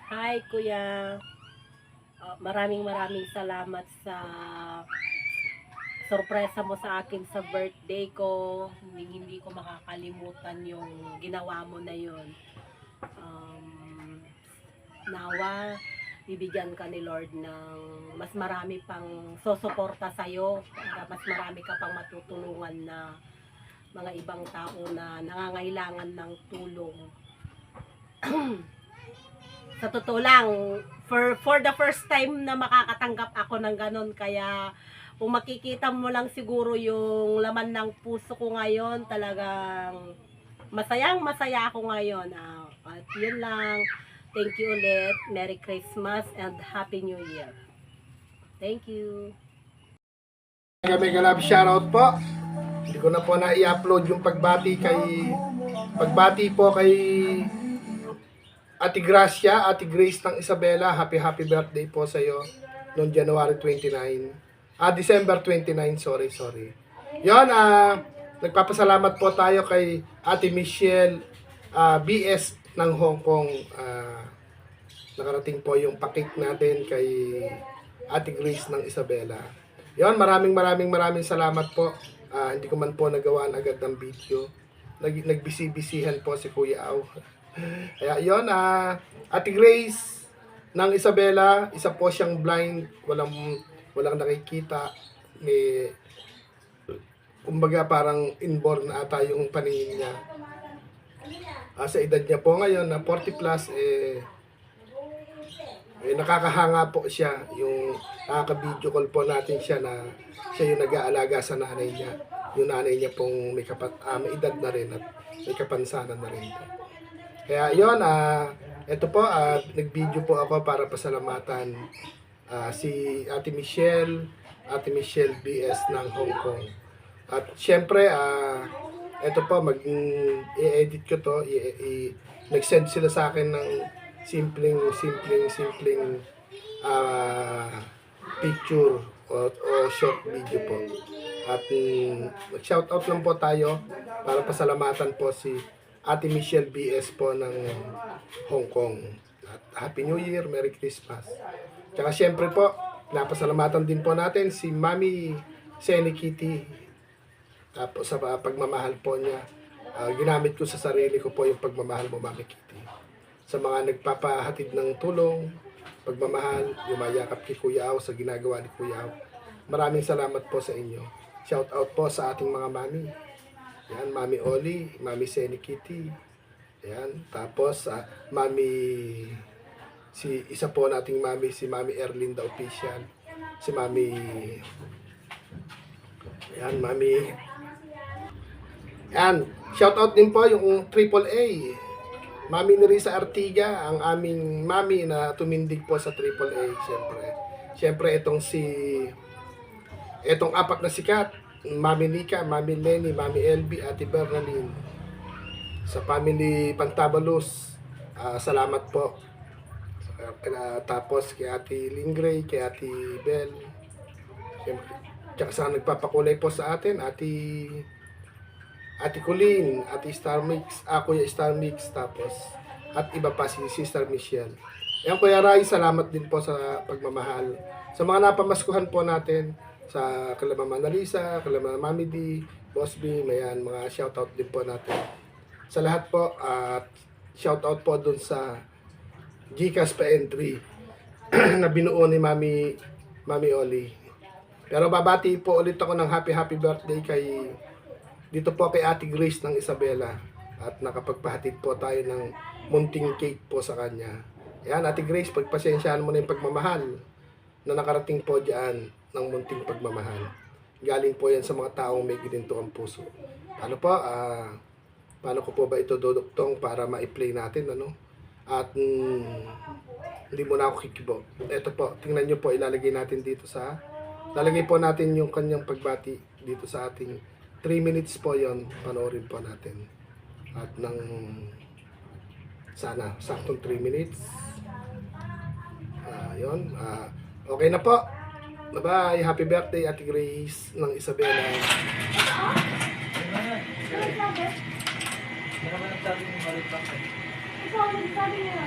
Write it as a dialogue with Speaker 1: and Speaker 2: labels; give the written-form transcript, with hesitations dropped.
Speaker 1: Hi Kuya. Maraming salamat sa sorpresa mo sa akin sa birthday ko. Hindi ko makakalimutan yung ginawa mo na yun. Nawa, bibigyan ka ni Lord ng mas marami pang sosuporta sa'yo para mas marami ka pang matutulungan na mga ibang tao na nangangailangan ng tulong. Sa totoo lang, for the first time na makakatanggap ako ng ganon, kaya kung makikita mo lang siguro yung laman ng puso ko ngayon, talagang masaya ako ngayon. At yun lang, thank you ulit, Merry Christmas and Happy New Year. Thank you.
Speaker 2: Kami galab shoutout po. Hindi ko na po na i-upload yung pagbati po kay Ate Gracia, Ate Grace ng Isabela. Happy birthday po sa iyo noong January 29. December 29, sorry. Yon, nagpapasalamat po tayo kay Ate Michelle BS ng Hong Kong. Nakarating po yung pakik natin kay Ate Grace ng Isabela. Yon, maraming salamat po. Hindi ko man po nagawaan agad ng video. Nagbisi-bisihan po si Kuya Au. Kaya yon, Ate Grace ng Isabela, isa po siyang blind, walang nakikita. Kumbaga parang inborn na ata yung paningin niya. Sa edad niya po ngayon na 40 plus, nakakahanga po siya. Yung nakaka-video call po natin siya na siya yung nag-aalaga sa nanay niya. Yung nanay niya pong may edad na rin at may kapansanan na rin po. Kaya yun, ito po, nag-video po ako para pasalamatan si Ate Michelle BS ng Hong Kong. At syempre, ito po, i-edit ko to, nag-send sila sa akin ng simpleng picture o short video po. At mag-shoutout lang po tayo para pasalamatan po si Ate Michelle BS po ng Hong Kong. At Happy New Year, Merry Christmas. Tsaka syempre po, napasalamatan din po natin si Mami Seni Kitty. Tapos sa pagmamahal po niya, ginamit ko sa sarili ko po yung pagmamahal mo, Mami Kitty. Sa mga nagpapahatid ng tulong, pagmamahal, yumayakap kay Kuya Au sa ginagawa ni Kuya Au. Maraming salamat po sa inyo. Shout out po sa ating mga mami. Yan, Mami Oli, Mami Seni Kitty. Yan, tapos isa po nating mami, si Mami Erlinda Official. Si Mami shout out din po yung AAA. Mami Nerissa Artiga, ang aming mami na tumindig po sa AAA, Siyempre itong apat na sikat, Mami Nika, Mami Lenny, Mami LB, Ate Bernaline. Sa family Pantabalos, salamat po. Tapos kay Ate Lingray, kay Ate Bell. Siyempre, tsaka sa nagpapakulay po sa atin, Ate Colleen, Ate Star Mix, Kuya Star Mix, tapos at iba pa si Sister Michelle. Yan, Kuya Rai, salamat din po sa pagmamahal. Sa mga napamaskuhan po natin, sa kala Mama Analisa, kala Mami D, Boss B, mayan, mga shoutout din po natin. Sa lahat po, at shoutout po dun sa Gcash pa entry na binuo ni Mami Oli. Pero babati po ulit ako ng happy birthday dito po kay Ate Grace ng Isabela. At nakapagpahatid po tayo ng munting cake po sa kanya. Yan, Ate Grace, pagpasensyaan mo na yung pagmamahal na nakarating po dyan ng munting pagmamahal. Galing po yan sa mga taong may gininto ang puso. Paano ko po ba ito duduktong para ma-play natin, ano? At hindi mo na ako kikibo. Ito po, tingnan nyo po, lalagay po natin yung kanyang pagbati dito sa ating 3 minutes po yon, panoorin po natin. At sana, saktong 3 minutes. Okay na po. Bye-bye. Happy birthday, Ate Grace ng Isabela.
Speaker 3: Hindi naman ang sabi ni Marit Bakay.
Speaker 1: Ikaw, nagsabi niya.